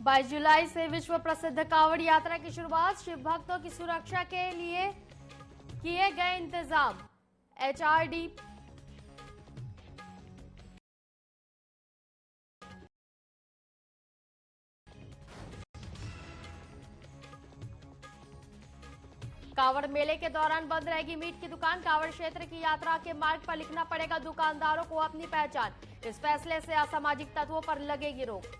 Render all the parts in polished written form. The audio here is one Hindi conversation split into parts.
22 जुलाई से विश्व प्रसिद्ध कांवड़ यात्रा की शुरुआत। शिव भक्तों की सुरक्षा के लिए किए गए इंतजाम। एचआरडी कांवड़ मेले के दौरान बंद रहेगी मीट की दुकान। कांवड़ क्षेत्र की यात्रा के मार्ग पर लिखना पड़ेगा दुकानदारों को अपनी पहचान। इस फैसले से असामाजिक तत्वों पर लगेगी रोक।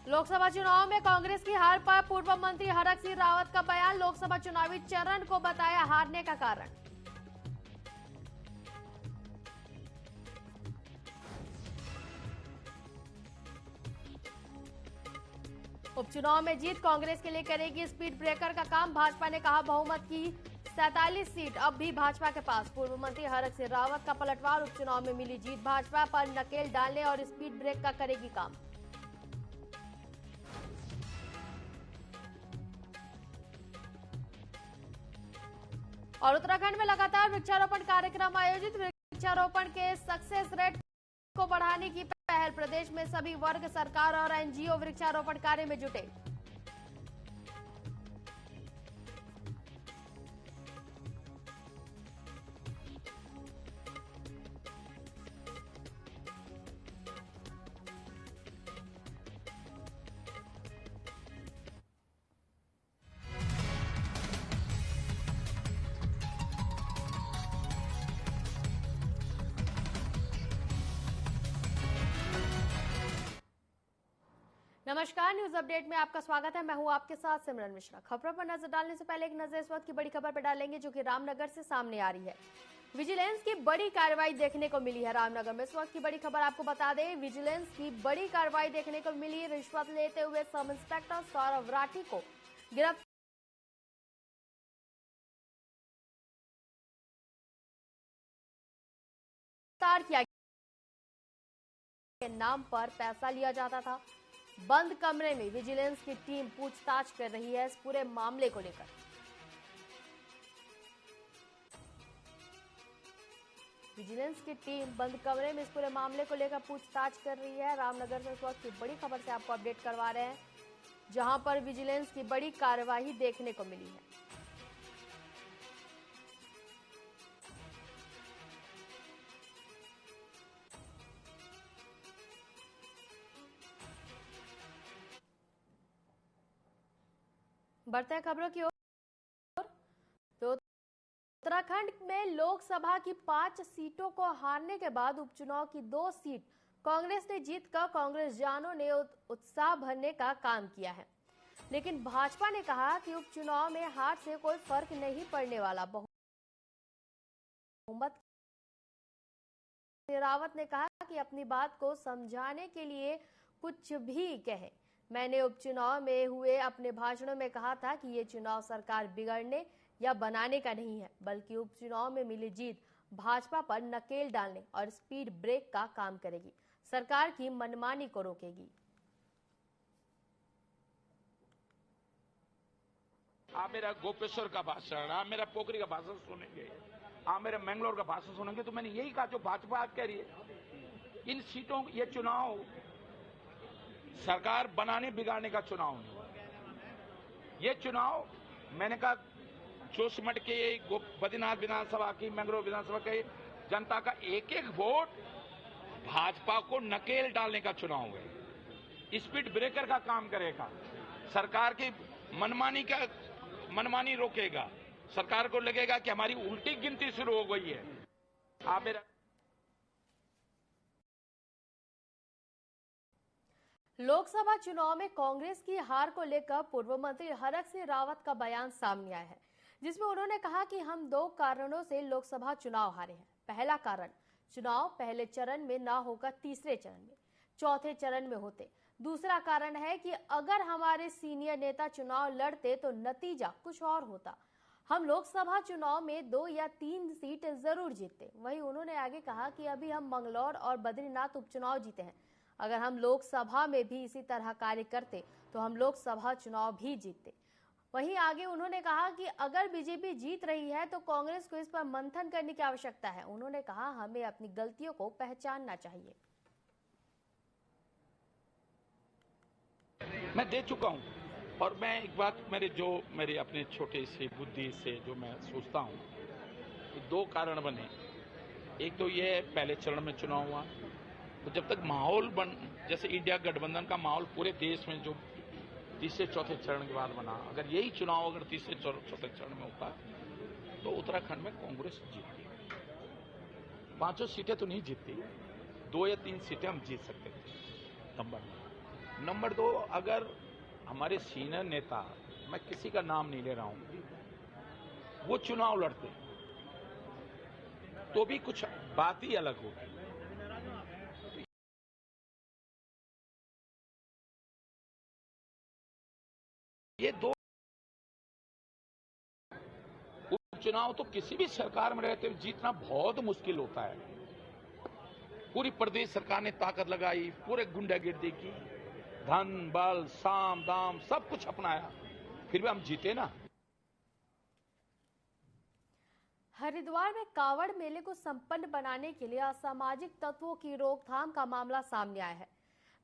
लोकसभा चुनाव में कांग्रेस की हार पर पूर्व मंत्री हरक सिंह रावत का बयान। लोकसभा चुनावी चरण को बताया हारने का कारण। उपचुनाव में जीत कांग्रेस के लिए करेगी स्पीड ब्रेकर का काम। भाजपा ने कहा बहुमत की 47 सीट अब भी भाजपा के पास। पूर्व मंत्री हरक सिंह रावत का पलटवार। उपचुनाव में मिली जीत भाजपा पर नकेल डालने और स्पीड ब्रेक का करेगी काम। और उत्तराखंड में लगातार वृक्षारोपण कार्यक्रम आयोजित। वृक्षारोपण के सक्सेस रेट को बढ़ाने की पहल। प्रदेश में सभी वर्ग, सरकार और एनजीओ वृक्षारोपण कार्य में जुटे। नमस्कार, न्यूज अपडेट में आपका स्वागत है। मैं हूं आपके साथ सिमरन मिश्रा। खबरों पर नजर डालने से पहले एक नजर इस वक्त की बड़ी खबर पर डालेंगे जो कि रामनगर से सामने आ रही है। विजिलेंस की बड़ी कार्रवाई देखने को मिली है रामनगर में। इस वक्त की बड़ी खबर आपको बता दें, विजिलेंस की बड़ी कार्रवाई देखने को मिली। रिश्वत लेते हुए सब इंस्पेक्टर सौरभ राठी को गिरफ्तार किया के नाम पर पैसा लिया जाता था। बंद कमरे में विजिलेंस की टीम पूछताछ कर रही है इस पूरे मामले को लेकर। विजिलेंस की टीम बंद कमरे में इस पूरे मामले को लेकर पूछताछ कर रही है। रामनगर से इस वक्त की बड़ी खबर से आपको अपडेट करवा रहे हैं, जहां पर विजिलेंस की बड़ी कार्यवाही देखने को मिली है। बढ़ते हैं खबरों की ओर। तो उत्तराखंड में लोकसभा की 5 सीटों को हारने के बाद उपचुनाव की 2 सीट कांग्रेस ने जीतकर कांग्रेस जानों ने उत्साह भरने का काम किया है। लेकिन भाजपा ने कहा कि उपचुनाव में हार से कोई फर्क नहीं पड़ने वाला। बहुमत रावत ने कहा कि अपनी बात को समझाने के लिए कुछ भी कहे। मैंने उपचुनाव में हुए अपने भाषणों में कहा था कि ये चुनाव सरकार बिगड़ने या बनाने का नहीं है, बल्कि उपचुनाव में मिली जीत भाजपा पर नकेल डालने और स्पीड ब्रेक का काम करेगी, सरकार की मनमानी को रोकेगी। आप मेरा गोपेश्वर का भाषण, आप मेरा पोखरी का भाषण सुनेंगे, आप मेरा मैंगलोर का भाषण सुनेंगे, तो मैंने यही कहा जो भाजपा आज कह रही है। इन सीटों ये चुनाव सरकार बनाने बिगाड़ने का चुनाव नहीं। ये चुनाव मैंने कहा जोशीमठ के बद्रीनाथ विधानसभा की, मैंगलोर विधानसभा के जनता का एक एक वोट भाजपा को नकेल डालने का चुनाव है। स्पीड ब्रेकर का काम करेगा, सरकार की मनमानी रोकेगा। सरकार को लगेगा कि हमारी उल्टी गिनती शुरू हो गई है। आप मेरा लोकसभा चुनाव में कांग्रेस की हार को लेकर पूर्व मंत्री हरक सिंह रावत का बयान सामने आया है, जिसमें उन्होंने कहा कि हम 2 कारणों से लोकसभा चुनाव हारे हैं। पहला कारण, चुनाव पहले चरण में ना होकर तीसरे चरण में, चौथे चरण में होते। दूसरा कारण है कि अगर हमारे सीनियर नेता चुनाव लड़ते तो नतीजा कुछ और होता। हम लोकसभा चुनाव में 2 या 3 सीट जरूर जीतते। वहीं उन्होंने आगे कहा कि अभी हम मंगलौर और बद्रीनाथ उपचुनाव जीते हैं। अगर हम लोकसभा में भी इसी तरह कार्य करते तो हम लोकसभा चुनाव भी जीतते। वहीं आगे उन्होंने कहा कि अगर बीजेपी जीत रही है तो कांग्रेस को इस पर मंथन करने की आवश्यकता है। उन्होंने कहा हमें अपनी गलतियों को पहचानना चाहिए। मैं दे चुका हूं और मैं एक बात मेरे अपने छोटे से बुद्धि से जो मैं सोचता हूं कि दो कारण बने। एक तो ये पहले चरण में चुनाव हुआ तो जब तक माहौल जैसे इंडिया गठबंधन का माहौल पूरे देश में जो तीसरे चौथे चरण के बाद बना, अगर यही चुनाव अगर तीसरे चौथे चरण में होता तो उत्तराखंड में कांग्रेस जीतती। 5 सीटें तो नहीं जीतती, 2 या 3 सीटें हम जीत सकते थे। नंबर 2, अगर हमारे सीनियर नेता, मैं किसी का नाम नहीं ले रहा हूं, वो चुनाव लड़ते तो भी कुछ बात ही अलग होगी। ये दो उपचुनाव तो किसी भी सरकार में रहते हुए जीतना बहुत मुश्किल होता है। पूरी प्रदेश सरकार ने ताकत लगाई, पूरे गुंडागिर्दी की, धन बल साम दाम सब कुछ अपनाया, फिर भी हम जीते ना। हरिद्वार में कावड़ मेले को संपन्न बनाने के लिए असामाजिक तत्वों की रोकथाम का मामला सामने आया है।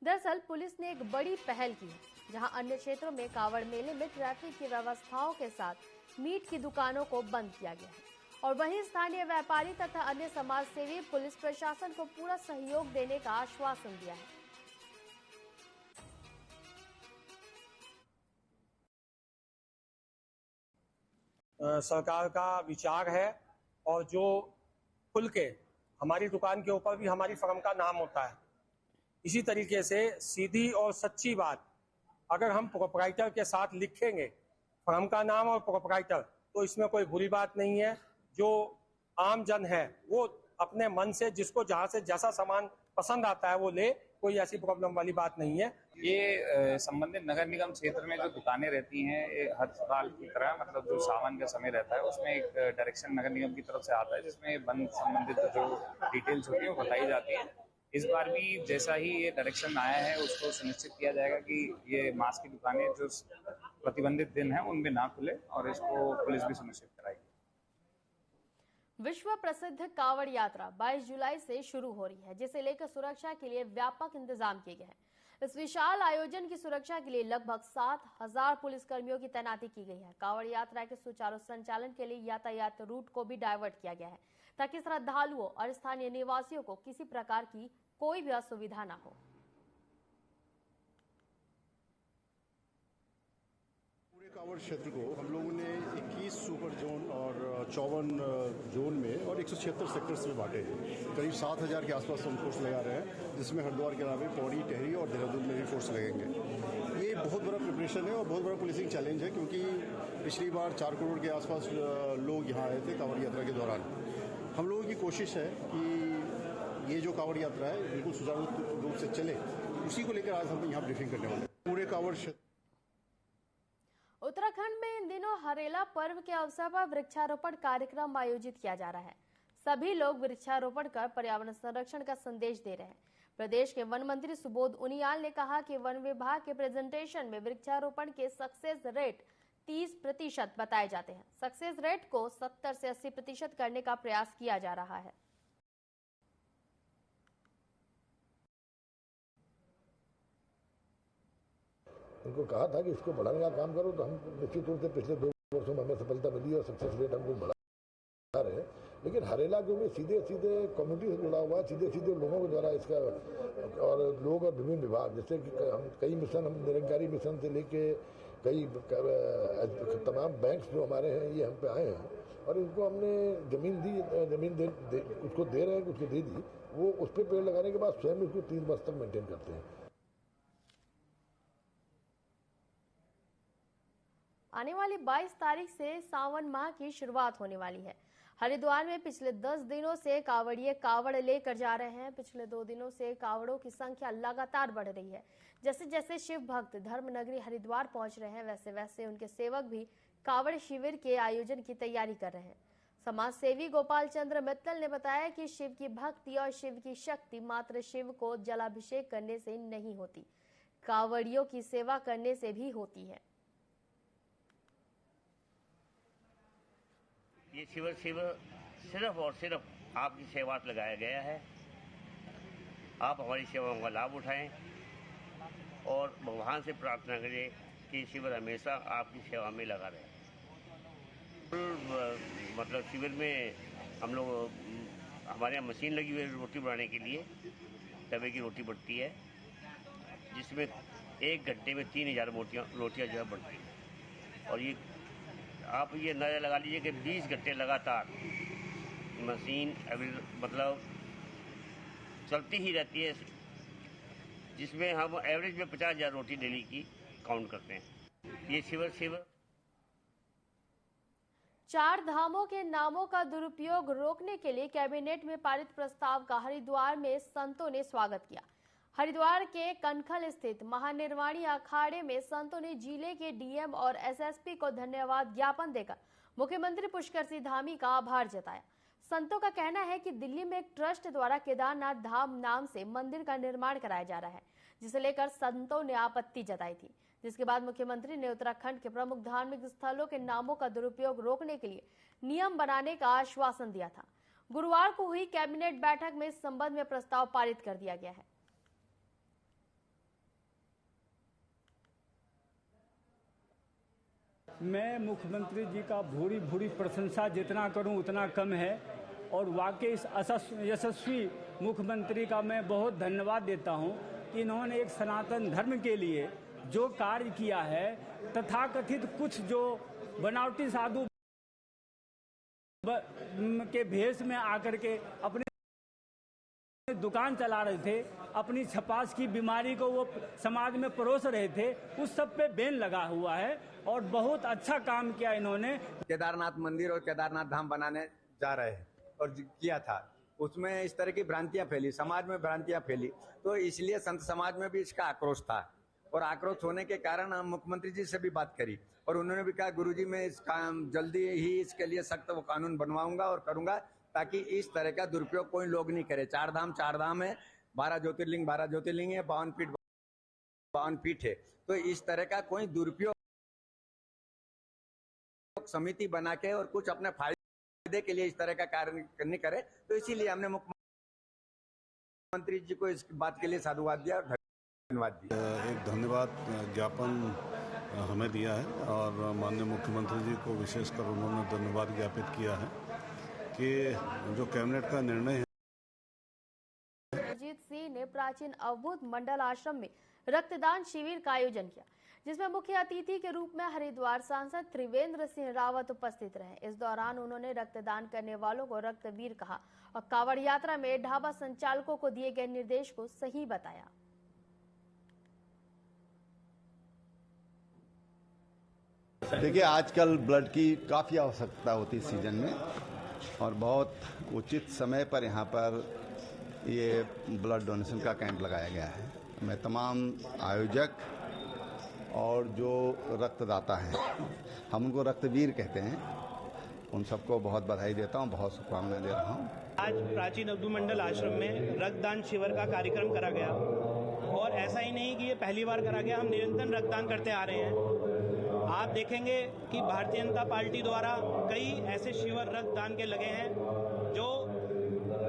दरअसल पुलिस ने एक बड़ी पहल की है, जहां अन्य क्षेत्रों में कावड़ मेले में ट्रैफिक की व्यवस्थाओं के साथ मीट की दुकानों को बंद किया गया है और वहीं स्थानीय व्यापारी तथा अन्य समाज सेवी पुलिस प्रशासन को पूरा सहयोग देने का आश्वासन दिया है। सरकार का विचार है और जो खुल के हमारी दुकान के ऊपर भी हमारी फर्म का नाम होता है। इसी तरीके से सीधी और सच्ची बात अगर हम प्रोपराइटर के साथ लिखेंगे, फर्म का नाम और प्रोपराइटर, तो इसमें कोई बुरी बात नहीं है। जो आम जन है वो अपने मन से जिसको जहां से जैसा सामान पसंद आता है वो ले, कोई ऐसी प्रॉब्लम वाली बात नहीं है। ये संबंधित नगर निगम क्षेत्र में जो दुकानें रहती हैं, हर साल की तरह मतलब जो सावन का समय रहता है उसमें एक डायरेक्शन नगर निगम की तरफ से आता है जिसमें वन संबंधित जो डिटेल्स होती है वो बताई जाती है। इस बार भी जैसा ही ये डायरेक्शन आया है उसको सुनिश्चित किया जाएगा कि ये मांस की दुकानें जो प्रतिबंधित दिन है उनमें ना खुले और इसको पुलिस भी सुनिश्चित कराएगी। विश्व प्रसिद्ध कावड़ यात्रा 22 जुलाई से शुरू हो रही है, जिसे लेकर सुरक्षा के लिए व्यापक इंतजाम किए गए हैं। इस विशाल आयोजन की सुरक्षा के लिए लगभग 7,000 पुलिसकर्मियों की तैनाती की गई है। कावड़ यात्रा के सुचारू संचालन के लिए यातायात रूट को भी डायवर्ट किया गया है ताकि श्रद्धालुओं और स्थानीय निवासियों को किसी प्रकार की कोई भी असुविधा न हो। पूरे कावड़ क्षेत्र को हम लोगों ने 21 सुपर जोन और 54 जोन में और 176 सेक्टर्स में बांटे हैं। करीब 7,000 के आसपास हम फोर्स लगा रहे हैं, जिसमें हरिद्वार के अलावा पौड़ी, टेहरी और देहरादून में भी फोर्स लगेंगे। ये बहुत बड़ा प्रिपरेशन है और बहुत बड़ा पुलिसिंग चैलेंज है, क्योंकि पिछली बार 4 करोड़ के आसपास लोग यहाँ आए थे कावड़ यात्रा के दौरान। हम लोगों की कोशिश है कि ये जो कावड़ यात्रा है बिल्कुल सुचारू रूप से चले, उसी को लेकर आज हम यहाँ ब्रीफिंग करने वाले हैं। पूरे कावड़ क्षेत्र उत्तराखंड में इन दिनों हरेला पर्व के अवसर पर वृक्षारोपण कार्यक्रम आयोजित किया जा रहा है। सभी लोग वृक्षारोपण कर पर्यावरण संरक्षण का संदेश दे रहे हैं। प्रदेश के वन मंत्री सुबोध उनियाल ने कहा कि वन विभाग के प्रेजेंटेशन में वृक्षारोपण के सक्सेस रेट 30% बताए जाते हैं। सक्सेस रेट को 70 से 80% करने का प्रयास किया जा रहा है। उनको कहा था कि इसको बढ़ाने का काम करो, तो हम निश्चित रूप से पिछले 2 वर्षों में हमें सफलता मिली और सक्सेस रेट हम लोग बढ़ा रहे हैं। लेकिन हरेला क्योंकि सीधे सीधे कम्युनिटी से जुड़ा हुआ, सीधे सीधे लोगों के द्वारा इसका और लोग और विभिन्न विभाग, जैसे कि हम कई मिशन, हम निरंकारी मिशन से लेके कई तमाम बैंक्स जो हमारे हैं ये हम पे आए हैं और इनको हमने जमीन दी, उसको दे रहे हैं, उसको दे दी। वो उस पर पेड़ लगाने के बाद स्वयं उसको 3 वर्ष तक मेंटेन करते हैं। आने वाली 22 तारीख से सावन माह की शुरुआत होने वाली है। हरिद्वार में पिछले 10 दिनों से कावड़िए कावड़ लेकर जा रहे हैं। पिछले 2 दिनों से कावड़ों की संख्या लगातार बढ़ रही है। जैसे जैसे शिव भक्त धर्मनगरी हरिद्वार पहुंच रहे हैं, वैसे वैसे उनके सेवक भी कावड़ शिविर के आयोजन की तैयारी कर रहे हैं। समाज सेवी गोपाल चंद्र मित्तल ने बताया कि शिव की भक्ति और शिव की शक्ति मात्र शिव को जलाभिषेक करने से नहीं होती, कांवड़ियों की सेवा करने से भी होती है। ये शिविर सिर्फ और सिर्फ आपकी सेवा से लगाया गया है। आप हमारी सेवाओं का लाभ उठाएं और भगवान से प्रार्थना करें कि शिविर हमेशा आपकी सेवा में लगा रहे। मतलब शिविर में हम लोग हमारे यहाँ मशीन लगी हुई है रोटी बनाने के लिए, तवे की रोटी बनती है, जिसमें 1 घंटे में 3000 रोटियाँ जो है बनती है। और ये आप ये नज़र लगा लीजिए कि 20 घंटे लगातार मशीन मतलब चलती ही रहती है, जिसमें हम एवरेज में 50,000 रोटी डेली की काउंट करते हैं। ये शिविर 4 धामों के नामों का दुरुपयोग रोकने के लिए कैबिनेट में पारित प्रस्ताव का हरिद्वार में संतों ने स्वागत किया। हरिद्वार के कनखल स्थित महानिर्वाणी अखाड़े में संतों ने जिले के डीएम और एसएसपी को धन्यवाद ज्ञापन देकर मुख्यमंत्री पुष्कर सिंह धामी का आभार जताया। संतों का कहना है कि दिल्ली में एक ट्रस्ट द्वारा केदारनाथ धाम नाम से मंदिर का निर्माण कराया जा रहा है, जिसे लेकर संतों ने आपत्ति जताई थी, जिसके बाद मुख्यमंत्री ने उत्तराखंड के प्रमुख धार्मिक स्थलों के नामों का दुरुपयोग रोकने के लिए नियम बनाने का आश्वासन दिया था। गुरुवार को हुई कैबिनेट बैठक में इस संबंध में प्रस्ताव पारित कर दिया गया है। मैं मुख्यमंत्री जी का भूरी प्रशंसा जितना करूं उतना कम है, और वाकई इस यशस्वी मुख्यमंत्री का मैं बहुत धन्यवाद देता हूं कि इन्होंने एक सनातन धर्म के लिए जो कार्य किया है, तथाकथित कुछ जो बनावटी साधु के भेष में आकर के अपने दुकान चला रहे थे, अपनी छपास की बीमारी को वो समाज में परोस रहे थे, उस सब पे बैन लगा हुआ है और बहुत अच्छा काम किया इन्होंने। केदारनाथ मंदिर और केदारनाथ धाम बनाने जा रहे हैं और किया था, उसमें इस तरह की भ्रांतियां फैली, समाज में भ्रांतियां फैली, तो इसलिए संत समाज में भी इसका आक्रोश था। और आक्रोश होने के कारण हम मुख्यमंत्री जी से भी बात करी और उन्होंने भी कहा गुरुजी मैं इस काम जल्दी ही इसके लिए सख्त वो कानून बनवाऊंगा और करूंगा, ताकि इस तरह का दुरुपयोग कोई लोग नहीं करे। 4 धाम है, 12 ज्योतिर्लिंग है, 52 पीठ है, तो इस तरह का कोई दुरुपयोग समिति बना के और कुछ अपने फायदे के लिए इस तरह का कार्य नहीं करे। तो इसीलिए हमने मुख्यमंत्री जी को इस बात के लिए साधुवाद दिया और धन्यवाद दिया। एक धन्यवाद ज्ञापन हमें दिया है और माननीय मुख्यमंत्री जी को विशेषकर उन्होंने धन्यवाद ज्ञापित किया है कि जो कैबिनेट का निर्णय है। अजीत सिंह ने प्राचीन अवबुद्ध मंडल आश्रम में रक्तदान शिविर का आयोजन किया, जिसमें मुख्य अतिथि के रूप में हरिद्वार सांसद त्रिवेंद्र सिंह रावत उपस्थित रहे। इस दौरान उन्होंने रक्तदान करने वालों को रक्तवीर कहा और कांवड़ यात्रा में ढाबा संचालकों को दिए गए निर्देश को सही बताया। देखिए, आजकल ब्लड की काफ़ी आवश्यकता होती है सीजन में, और बहुत उचित समय पर यहाँ पर ये ब्लड डोनेशन का कैंप लगाया गया है। मैं तमाम आयोजक और जो रक्तदाता हैं, हम उनको रक्तवीर कहते हैं, उन सबको बहुत बधाई देता हूँ, बहुत शुभकामनाएं दे रहा हूँ। आज प्राचीन अवधूत मंडल आश्रम में रक्तदान शिविर का कार्यक्रम करा गया, और ऐसा ही नहीं कि ये पहली बार करा गया, हम निरंतर रक्तदान करते आ रहे हैं। आप देखेंगे कि भारतीय जनता पार्टी द्वारा कई ऐसे शिविर रक्तदान के लगे हैं, जो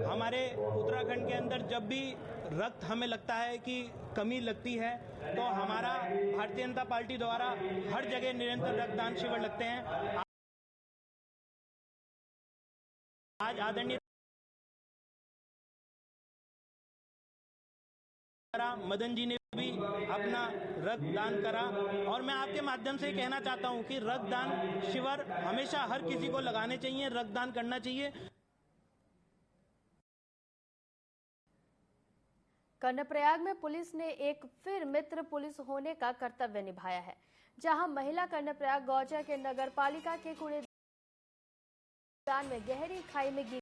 हमारे उत्तराखंड के अंदर जब भी रक्त हमें लगता है कि कमी लगती है, तो हमारा भारतीय जनता पार्टी द्वारा हर जगह निरंतर रक्तदान शिविर लगते हैं। आज आदरणीय मदन जी ने भी अपना रक्तदान करा, और मैं आपके माध्यम से कहना चाहता हूं कि रक्तदान शिविर हमेशा हर किसी को लगाने चाहिए, रक्तदान करना चाहिए। कर्णप्रयाग में पुलिस ने एक फिर मित्र पुलिस होने का कर्तव्य निभाया है, जहां महिला कर्णप्रयाग गौचर के नगर पालिका के कूड़ेदान में गहरी खाई में गिर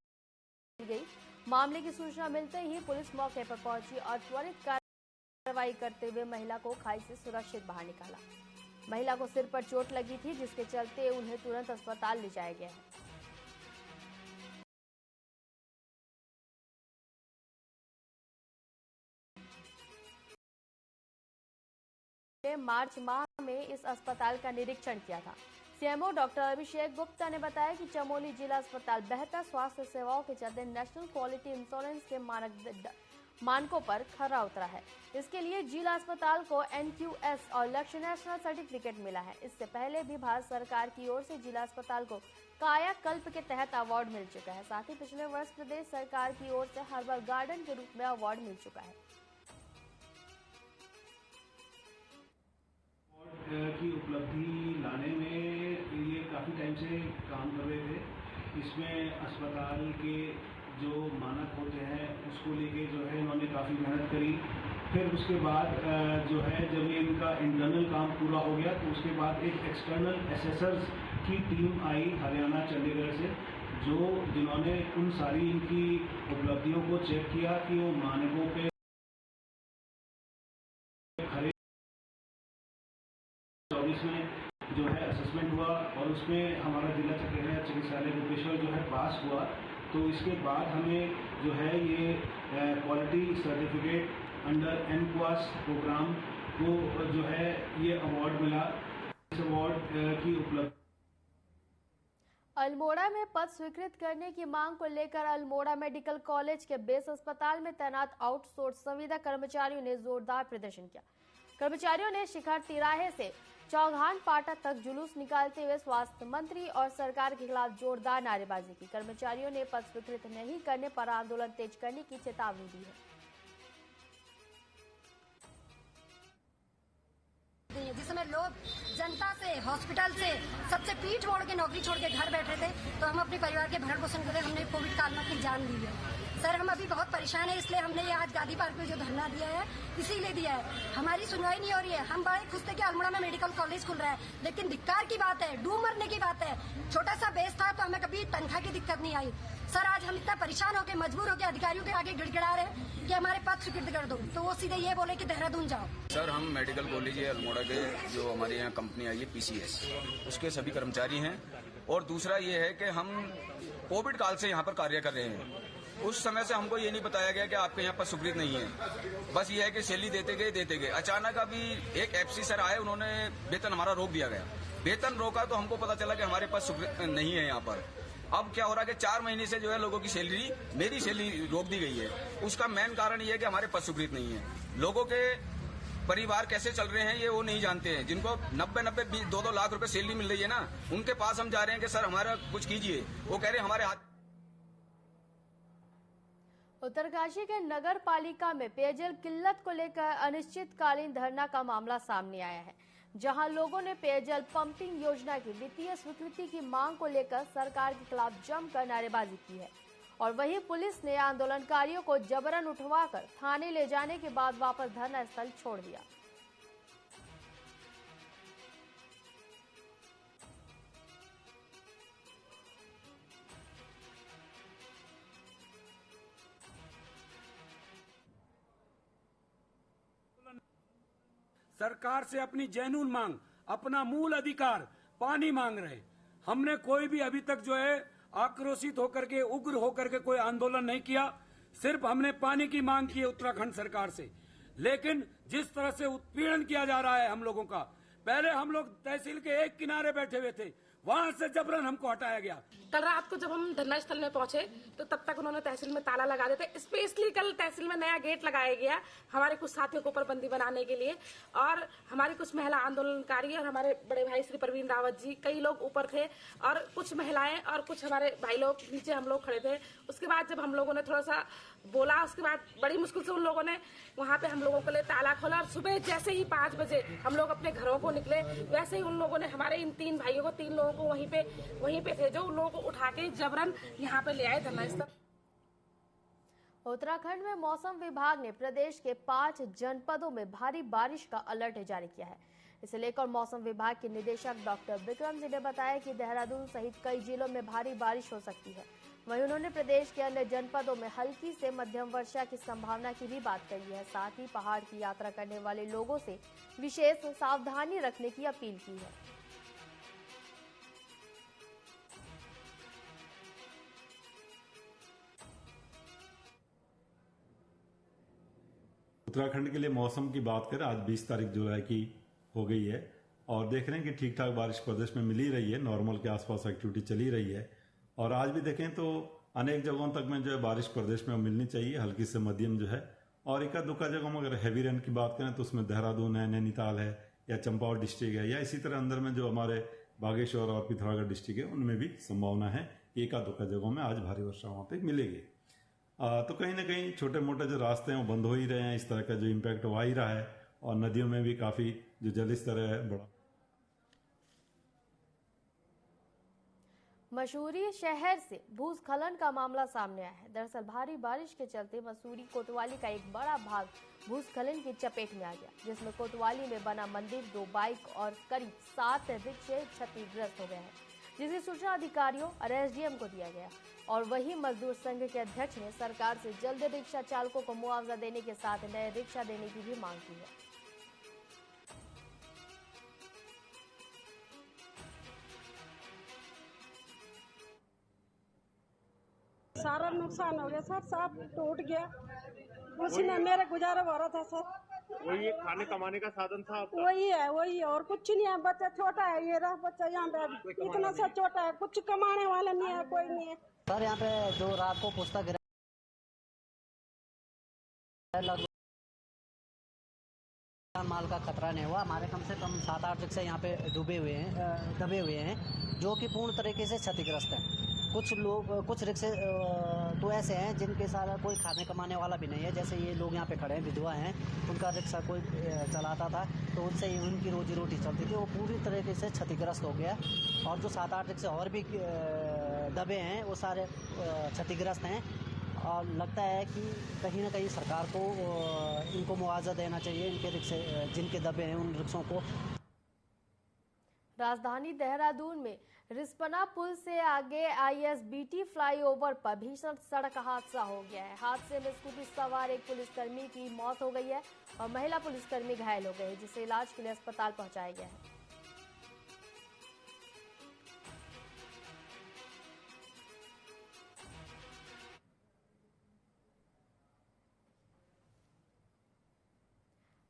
गई। मामले की सूचना मिलते ही पुलिस मौके पर पहुंची और त्वरित कार्रवाई करते हुए महिला को खाई से सुरक्षित बाहर निकाला। महिला को सिर पर चोट लगी थी, जिसके चलते उन्हें तुरंत अस्पताल ले जाया गया है। ने मार्च माह में इस अस्पताल का निरीक्षण किया था। सीएमओ डॉक्टर अभिषेक गुप्ता ने बताया कि चमोली जिला अस्पताल बेहतर स्वास्थ्य सेवाओं के चलते नेशनल क्वालिटी इंश्योरेंस के मानकों पर खरा उतरा है। इसके लिए जिला अस्पताल को NQS और लक्ष्य नेशनल सर्टिफिकेट मिला है। इससे पहले भी भारत सरकार की ओर से जिला अस्पताल को कायाकल्प के तहत अवार्ड मिल चुका है। साथ ही पिछले वर्ष प्रदेश सरकार की ओर से हर्बल गार्डन के रूप में अवार्ड मिल चुका है। की उपलब्धि लाने में ये काफ़ी टाइम से काम कर रहे थे। इसमें अस्पताल के जो मानक होते हैं उसको लेके जो है इन्होंने काफ़ी मेहनत करी। फिर उसके बाद जो है जब ये इनका इंटरनल काम पूरा हो गया तो उसके बाद एक एक्सटर्नल एसेसर्स की टीम आई हरियाणा चंडीगढ़ से, जिन्होंने उन सारी इनकी उपलब्धियों को चेक किया कि वो मानकों पे खरे। 24 में जो है असेसमेंट हुआ और उसमें हमारा जिला चिकित्सालय गोपेश्वर जो है पास हुआ। तो इसके बाद हमें जो है ये quality certificate under NQS programme को जो है ये अवार्ड मिला। इस अवार्ड की उपलब्धि अल्मोड़ा में पद स्वीकृत करने की मांग को लेकर अल्मोड़ा मेडिकल कॉलेज के बेस अस्पताल में तैनात आउटसोर्स संविदा कर्मचारियों ने जोरदार प्रदर्शन किया। कर्मचारियों ने शिखर तिराहे से चौघान पाटा तक जुलूस निकालते हुए स्वास्थ्य मंत्री और सरकार के खिलाफ जोरदार नारेबाजी की। कर्मचारियों ने पद स्वीकृत नहीं करने पर आंदोलन तेज करने की चेतावनी दी है। जिस समय लोग जनता से, हॉस्पिटल से, सबसे पीठ मोड़ के नौकरी छोड़ के घर बैठे थे, तो हम अपने परिवार के भरण पोषण के लिए हमने कोविड काल में अपनी जान दी है। सर, हम अभी बहुत परेशान है, इसलिए हमने ये आज गांधी पार्क में जो धरना दिया है इसीलिए दिया है। हमारी सुनवाई नहीं हो रही है। हम बड़े खुश थे कि अल्मोड़ा में मेडिकल कॉलेज खुल रहा है, लेकिन धिक्कार की बात है, डूब मरने की बात है। छोटा सा बेस था तो हमें कभी तनख्वाह की दिक्कत नहीं आई। सर, आज हम इतना परेशान होकर, मजबूर होकर अधिकारियों के आगे गिड़गिड़ा रहे हैं कि हमारे पद स्वीकृत कर दो, तो वो सीधे ये बोले कि देहरादून जाओ। सर, हम मेडिकल कॉलेज है अल्मोड़ा के, जो हमारे यहाँ कंपनी आई है PCS, उसके सभी कर्मचारी हैं। और दूसरा ये है कि हम कोविड काल से यहाँ पर कार्य कर रहे हैं। उस समय से हमको ये नहीं बताया गया कि आपके यहाँ पर स्वीकृत नहीं है। बस ये है कि सैलरी देते गए। अचानक अभी एक FC सर आए, उन्होंने वेतन हमारा रोक दिया गया। वेतन रोका तो हमको पता चला कि हमारे पास स्वीकृत नहीं है यहाँ पर। अब क्या हो रहा है कि 4 महीने से जो है लोगों की सैलरी, मेरी सैलरी रोक दी गई है। उसका मेन कारण ये है कि हमारे पास स्वीकृत नहीं है। लोगों के परिवार कैसे चल रहे हैं ये वो नहीं जानते हैं। जिनको 90-20, 2-2 लाख रुपए सैलरी मिल रही है ना, उनके पास हम जा रहे हैं कि सर हमारा कुछ कीजिए। वो कह रहे हैं हमारे हाथ। उत्तरकाशी के नगर पालिका में पेयजल किल्लत को लेकर अनिश्चितकालीन धरना का मामला सामने आया है, जहां लोगों ने पेयजल पंपिंग योजना की वित्तीय स्वीकृति की मांग को लेकर सरकार के खिलाफ जमकर नारेबाजी की है। और वहीं पुलिस ने आंदोलनकारियों को जबरन उठवाकर थाने ले जाने के बाद वापस धरना स्थल छोड़ दिया। सरकार से अपनी जेन्युइन मांग, अपना मूल अधिकार पानी मांग रहे। हमने कोई भी अभी तक जो है आक्रोशित होकर के, उग्र होकर के कोई आंदोलन नहीं किया। सिर्फ हमने पानी की मांग की है उत्तराखंड सरकार से। लेकिन जिस तरह से उत्पीड़न किया जा रहा है हम लोगों का, पहले हम लोग तहसील के एक किनारे बैठे हुए थे, वहां से जबरन हमको हटाया गया। कल रात को जब हम धरना स्थल में पहुंचे तो तब तक उन्होंने तहसील में ताला लगा देते। स्पेशली कल तहसील में नया गेट लगाया गया हमारे कुछ साथियों को ऊपर बंदी बनाने के लिए। और हमारी कुछ महिला आंदोलनकारी और हमारे बड़े भाई श्री प्रवीण रावत जी, कई लोग ऊपर थे और कुछ महिलाएं और कुछ हमारे भाई लोग नीचे, हम लोग खड़े थे। उसके बाद जब हम लोगों ने थोड़ा सा बोला, उसके बाद बड़ी मुश्किल से उन लोगों ने वहाँ पे हम लोगों के लिए ताला खोला। और सुबह जैसे ही 5 बजे हम लोग अपने घरों को निकले, वैसे ही उन लोगों ने हमारे इन 3 भाइयों को, 3 लोगों को वहीं पे थे जो उन लोगों को उठा के जबरन यहाँ पे ले आए धरना स्थल। उत्तराखंड में मौसम विभाग ने प्रदेश के 5 जनपदों में भारी बारिश का अलर्ट जारी किया है। इसे लेकर मौसम विभाग के निदेशक डॉक्टर विक्रम सिंह ने बताया कि देहरादून सहित कई जिलों में भारी बारिश हो सकती है। वहीं उन्होंने प्रदेश के अन्य जनपदों में हल्की से मध्यम वर्षा की संभावना की भी बात कही है। साथ ही पहाड़ की यात्रा करने वाले लोगों से विशेष सावधानी रखने की अपील की है। उत्तराखंड के लिए मौसम की बात करें, आज 20 तारीख जुलाई की हो गई है और देख रहे हैं कि ठीक ठाक बारिश प्रदेश में मिल ही रही है, नॉर्मल के आसपास एक्टिविटी चली रही है। और आज भी देखें तो अनेक जगहों तक में जो है बारिश प्रदेश में मिलनी चाहिए, हल्की से मध्यम जो है। और एक दुक्का जगहों में अगर हैवी रेन की बात करें तो उसमें देहरादून है, नैनीताल है या चंपावत डिस्ट्रिक्ट है, या इसी तरह अंदर में जो हमारे बागेश्वर और पिथौरागढ़ डिस्ट्रिक्ट है उनमें भी संभावना है कि एक दुक्का जगहों में आज भारी वर्षा वहां पे मिलेगी। तो कहीं ना कहीं छोटे मोटे जो रास्ते हैं वो बंद हो ही रहे हैं, इस तरह का जो इम्पैक्ट हो ही रहा है। और नदियों में भी काफी जो जल स्तर है बड़ा। मसूरी शहर से भूस्खलन का मामला सामने आया है। दरअसल भारी बारिश के चलते मसूरी कोतवाली का एक बड़ा भाग भूस्खलन की चपेट में आ गया, जिसमें कोतवाली में बना मंदिर, 2 बाइक और करीब 7 रिक्शे क्षतिग्रस्त हो गए हैं, जिसकी सूचना अधिकारियों और एसडीएम को दिया गया। और वही मजदूर संघ के अध्यक्ष ने सरकार से जल्द रिक्शा चालकों को मुआवजा देने के साथ नए रिक्शा देने की भी मांग की है। सारा नुकसान हो गया सर, सब टूट गया, उसी में मेरा गुजारा हो रहा था सर। वही खाने कमाने का साधन था आपका? वही है और कुछ नहीं है। बच्चा छोटा है, ये रहा बच्चा यहाँ पे इतना सा छोटा है, कुछ कमाने वाला नहीं है, कोई नहीं है सर। यहाँ पे जो रात को पुस्ता गिरा माल का खतरा नहीं हुआ। हमारे कम से कम 7-8 रिक्शे यहाँ पे दबे हुए हैं जो कि पूर्ण तरीके से क्षतिग्रस्त हैं। कुछ रिक्शे तो ऐसे हैं जिनके साथ कोई खाने कमाने वाला भी नहीं है। जैसे ये लोग यहाँ पे खड़े हैं, विधवा हैं, उनका रिक्शा कोई चलाता था तो उनसे ही उनकी रोजी रोटी चलती थी, वो पूरी तरीके से क्षतिग्रस्त हो गया। और जो 7-8 रिक्शे और भी दबे हैं वो सारे क्षतिग्रस्त हैं। और लगता है कि कहीं ना कहीं सरकार को इनको मुआवजा देना चाहिए, इनके रिक्शे जिनके दबे हैं उन रिक्शों को। राजधानी देहरादून में रिस्पना पुल से आगे ISBT फ्लाईओवर पर भीषण सड़क हादसा हो गया है। हादसे में स्कूटी सवार एक पुलिसकर्मी की मौत हो गई है और महिला पुलिसकर्मी घायल हो गए हैं, जिसे इलाज के लिए अस्पताल पहुंचाया गया है।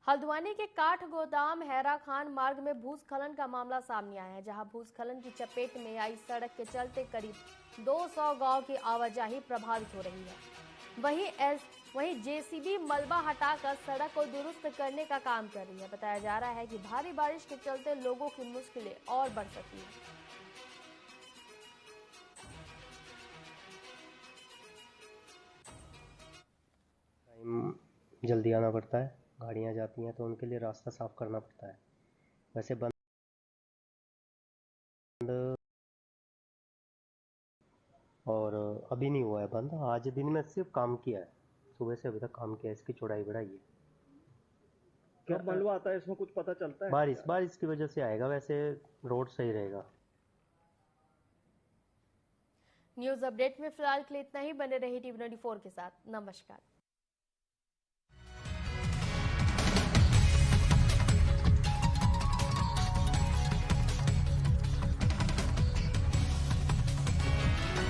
हल्द्वानी के काठ गोदाम हैरा खान मार्ग में भूस्खलन का मामला सामने आया है, जहां भूस्खलन की चपेट में आई सड़क के चलते करीब 200 गांव की आवाजाही प्रभावित हो रही है। वहीं जेसीबी मलबा हटाकर सड़क को दुरुस्त करने का काम कर रही है। बताया जा रहा है कि भारी बारिश के चलते लोगों की मुश्किलें और बढ़ सकती है। जल्दी आना पड़ता है, गाड़ियाँ जाती हैं तो उनके लिए रास्ता साफ करना पड़ता है। वैसे बंद और अभी नहीं हुआ है बंद, आज दिन में सिर्फ काम किया है, सुबह से अभी तक काम किया है। इसकी चौड़ाई बढ़ाई है। क्या मलबा आता है इसमें कुछ पता चलता है? बारिश की वजह से आएगा, वैसे रोड सही रहेगा। न्यूज अपडेट में फिलहाल के लिए इतना ही। बने रहिए TV24 के साथ। नमस्कार।